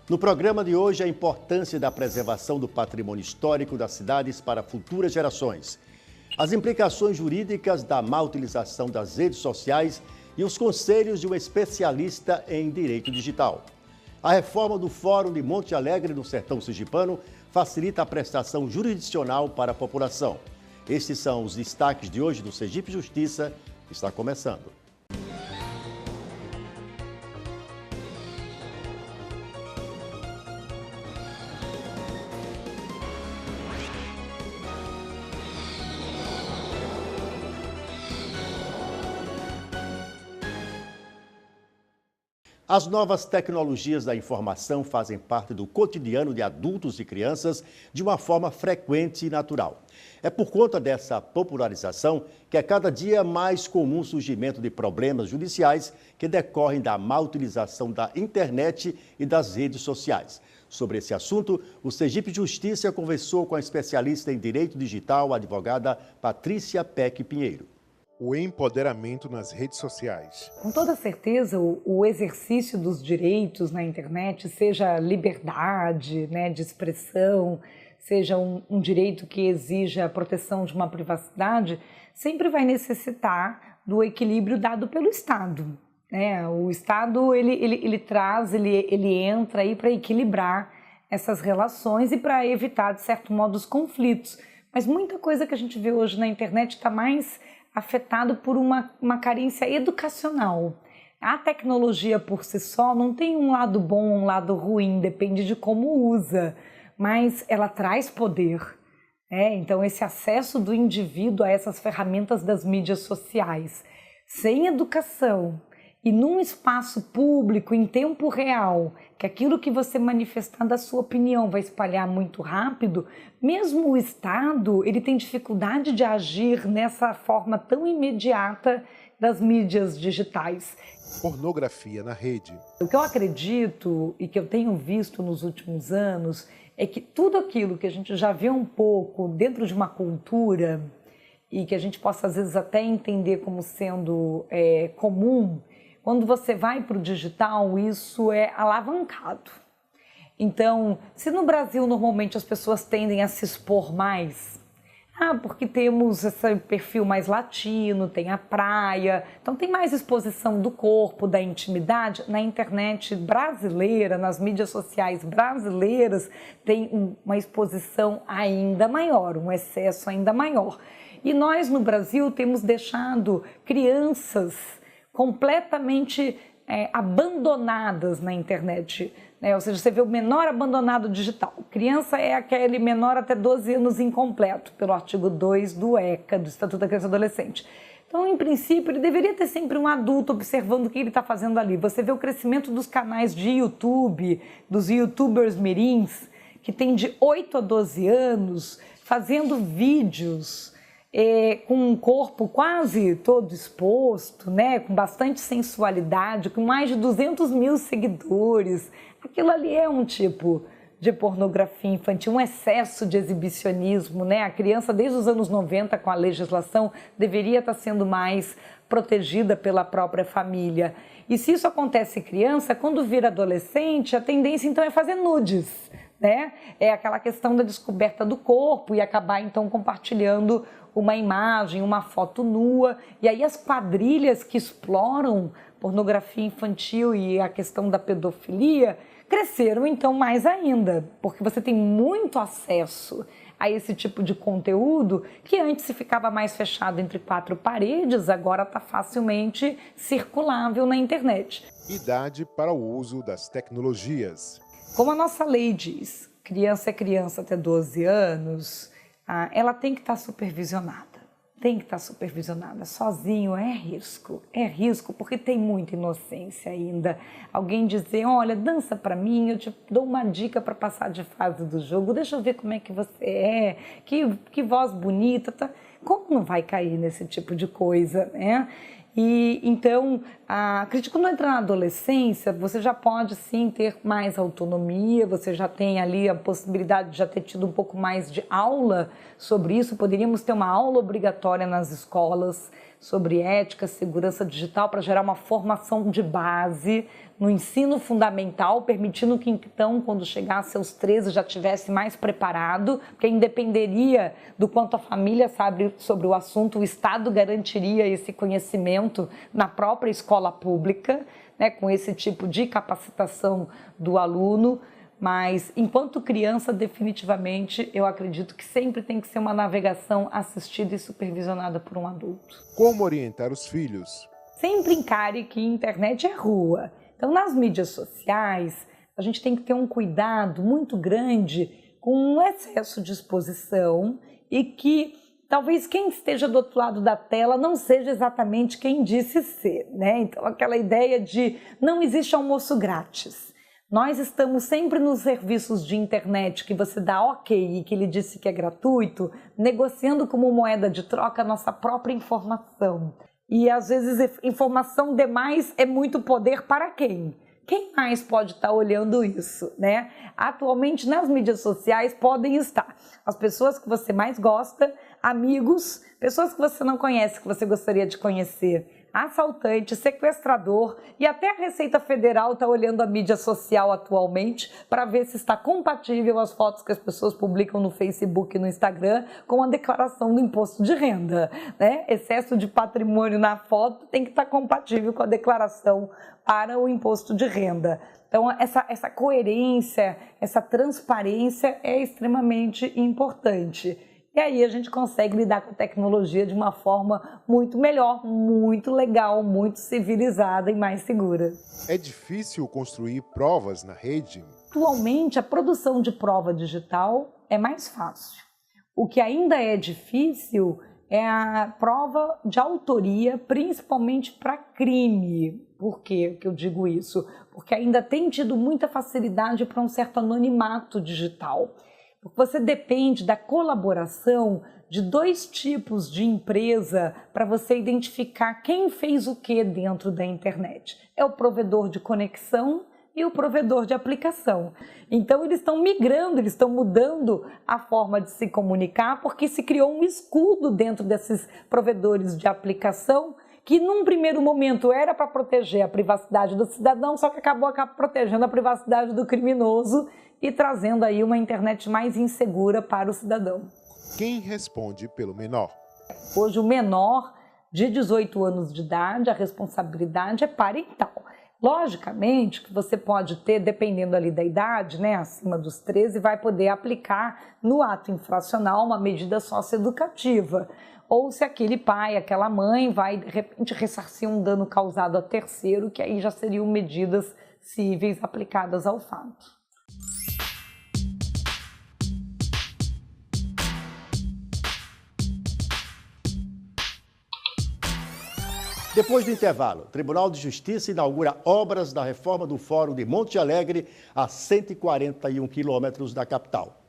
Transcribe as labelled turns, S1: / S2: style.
S1: No programa de hoje, a importância da preservação do patrimônio histórico das cidades para futuras gerações, as implicações jurídicas da má utilização das redes sociais e os conselhos de um especialista em direito digital. A reforma do Fórum de Monte Alegre, no Sertão Sergipano, facilita a prestação jurisdicional para a população. Estes são os destaques de hoje do Sergipe Justiça, que está começando. As novas tecnologias da informação fazem parte do cotidiano de adultos e crianças de uma forma frequente e natural. É por conta dessa popularização que é cada dia mais comum o surgimento de problemas judiciais que decorrem da má utilização da internet e das redes sociais. Sobre esse assunto, o Sergipe Justiça conversou com a especialista em direito digital, a advogada Patrícia Peck Pinheiro.
S2: O empoderamento nas redes sociais.
S3: Com toda certeza, o exercício dos direitos na internet, seja liberdade, de expressão, seja um direito que exija a proteção de uma privacidade, sempre vai necessitar do equilíbrio dado pelo Estado. O Estado ele entra aí para equilibrar essas relações e para evitar, de certo modo, os conflitos. Mas muita coisa que a gente vê hoje na internet está mais afetado por uma carência educacional. A tecnologia por si só não tem um lado bom ou um lado ruim, depende de como usa, mas ela traz poder. Então esse acesso do indivíduo a essas ferramentas das mídias sociais, sem educação e num espaço público, em tempo real, que aquilo que você manifestar da sua opinião vai espalhar muito rápido, mesmo o Estado, ele tem dificuldade de agir nessa forma tão imediata das mídias digitais.
S2: Pornografia na rede.
S3: O que eu acredito e que eu tenho visto nos últimos anos é que tudo aquilo que a gente já vê um pouco dentro de uma cultura e que a gente possa às vezes até entender como sendo comum, quando você vai para o digital, isso é alavancado. Então, se no Brasil normalmente as pessoas tendem a se expor mais, porque temos esse perfil mais latino, tem a praia, então tem mais exposição do corpo, da intimidade, na internet brasileira, nas mídias sociais brasileiras, tem uma exposição ainda maior, um excesso ainda maior. E nós no Brasil temos deixado crianças completamente abandonadas na internet, ou seja, você vê o menor abandonado digital. Criança é aquele menor até 12 anos incompleto, pelo artigo 2 do ECA, do Estatuto da Criança e do Adolescente. Então, em princípio, ele deveria ter sempre um adulto observando o que ele está fazendo ali. Você vê o crescimento dos canais de YouTube, dos youtubers mirins, que tem de 8 a 12 anos, fazendo vídeos com um corpo quase todo exposto, com bastante sensualidade, com mais de 200 mil seguidores. Aquilo ali é um tipo de pornografia infantil, um excesso de exibicionismo. A criança, desde os anos 90, com a legislação, deveria estar sendo mais protegida pela própria família. E se isso acontece em criança, quando vira adolescente, a tendência então é fazer nudes. É aquela questão da descoberta do corpo e acabar então compartilhando uma imagem, uma foto nua. E aí as quadrilhas que exploram pornografia infantil e a questão da pedofilia cresceram então mais ainda, porque você tem muito acesso a esse tipo de conteúdo que antes se ficava mais fechado entre 4 paredes, agora está facilmente circulável na internet.
S2: Idade para o uso das tecnologias.
S3: Como a nossa lei diz, criança é criança até 12 anos, ela tem que estar supervisionada. Sozinho é risco, porque tem muita inocência ainda. Alguém dizer, olha, dança pra mim, eu te dou uma dica para passar de fase do jogo, deixa eu ver como é que você é, que voz bonita, tá? Como não vai cair nesse tipo de coisa, E então, acredito que quando entra na adolescência, você já pode sim ter mais autonomia, você já tem ali a possibilidade de já ter tido um pouco mais de aula sobre isso, poderíamos ter uma aula obrigatória nas escolas sobre ética, segurança digital, para gerar uma formação de base no ensino fundamental, permitindo que então, quando chegasse aos 13, já estivesse mais preparado, porque independeria do quanto a família sabe sobre o assunto, o Estado garantiria esse conhecimento na própria escola pública, né, com esse tipo de capacitação do aluno. Mas, enquanto criança, definitivamente, eu acredito que sempre tem que ser uma navegação assistida e supervisionada por um adulto.
S2: Como orientar os filhos?
S3: Sempre encare que internet é rua. Então, nas mídias sociais, a gente tem que ter um cuidado muito grande com o excesso de exposição e que talvez quem esteja do outro lado da tela não seja exatamente quem disse ser, né? Então, aquela ideia de não existe almoço grátis. Nós estamos sempre nos serviços de internet que você dá ok e que ele disse que é gratuito, negociando como moeda de troca a nossa própria informação. E às vezes informação demais é muito poder para quem? Quem mais pode estar olhando isso, né? Atualmente nas mídias sociais podem estar as pessoas que você mais gosta, amigos, pessoas que você não conhece, que você gostaria de conhecer, assaltante, sequestrador, e até a Receita Federal está olhando a mídia social atualmente para ver se está compatível as fotos que as pessoas publicam no Facebook e no Instagram com a declaração do imposto de renda, né? Excesso de patrimônio na foto tem que estar compatível com a declaração para o imposto de renda. Então, essa coerência, essa transparência é extremamente importante. E aí a gente consegue lidar com tecnologia de uma forma muito melhor, muito legal, muito civilizada e mais segura.
S2: É difícil construir provas na rede?
S3: Atualmente, a produção de prova digital é mais fácil. O que ainda é difícil é a prova de autoria, principalmente para crime. Por que eu digo isso? Porque ainda tem tido muita facilidade para um certo anonimato digital. Você depende da colaboração de dois tipos de empresa para você identificar quem fez o que dentro da internet. É o provedor de conexão e o provedor de aplicação. Então eles estão migrando, eles estão mudando a forma de se comunicar porque se criou um escudo dentro desses provedores de aplicação que num primeiro momento era para proteger a privacidade do cidadão, só que acabou protegendo a privacidade do criminoso e trazendo aí uma internet mais insegura para o cidadão.
S2: Quem responde pelo menor?
S3: Hoje o menor de 18 anos de idade, a responsabilidade é parental. Logicamente que você pode ter, dependendo ali da idade, né, acima dos 13, vai poder aplicar no ato infracional uma medida socioeducativa. Ou se aquele pai, aquela mãe vai de repente ressarcir um dano causado a terceiro, que aí já seriam medidas cíveis aplicadas ao fato.
S1: Depois do intervalo, o Tribunal de Justiça inaugura obras da reforma do Fórum de Monte Alegre, a 141 quilômetros da capital.